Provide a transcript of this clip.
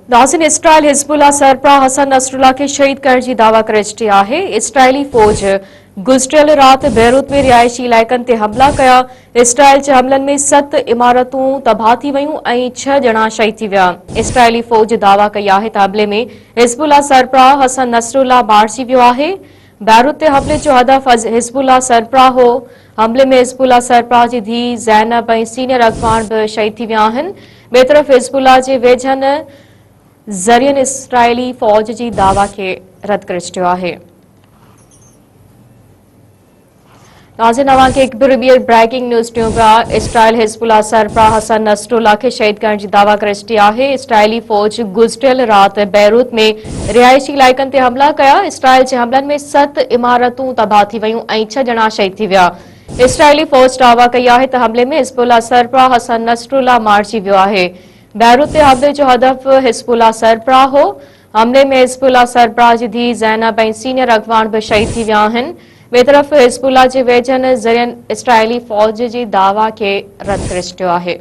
नाज़रीन, Israel Hezbollah सरबराह Hasan Nasrallah खे शहीद करण जी दावा करे छॾी आहे। इसराइली फ़ौज गुज़िरियल राति बैरूत में रिहायशी इलाइक़नि ते हमला कया। इसराइल जे हमलनि में 7 इमारतूं तबाह थी वयूं ऐं 6 ॼणा शहीद थी विया। इसराइली फ़ौज दावा कई आहे त हमले में हिज़्बुल्लाह सरबराह हसन नसरुल्लाह मारिजी वियो आहे। बैरूत ते हमले जो हदफ़ हिज़्बुल्लाह सरबराह हो। हमले में हिज़्बुल्लाह सरबराह जी धीउ ज़ैनब ऐं सीनियर अॻवान बि शहीद थी विया आहिनि। ॿिए तरफ़ हिज़्बुल्लाह जे वेझनि ज़रियनि इसराइली फ़ौज जी दावा खे रद्द करे छॾियो आहे। नाज़रीन, अवांखे हिकु ॿी ब्रेकिंग न्यूज़ ॾियूं पिया। इसराइल हिज़्बुल्लाह सरबराह हसन नसरुल्लाह खे शहीद करण जी दावा करे छॾी आहे। इसराइली फ़ौज गुज़िरियल राति बैरूत में रिहायशी इलाइक़नि ते हमला कया। इसराइल जे हमलनि में 7 इमारतूं तबाह थी वयूं ऐं 6 ॼणा शहीद थी विया। इसराइली फ़ौज दावा कई आहे त हमले में हिज़्बुल्लाह सरबराह हसन नसरुल्लाह मारिजी वियो आहे। बैरूत ते हमले जो हदफ़ हिज़्बुल्लाह सरबराह हो। हमले में हिज़्बुल्लाह सरबराह जी धीउ ज़ैनब ऐं सीनियर अॻवान बि शहीद थी विया आहिनि। ॿिए तरफ़ हिज़्बुल्लाह जे वेझनि ज़रियनि इसराइली फ़ौज जी दावा खे रद्द करे छॾियो आहे।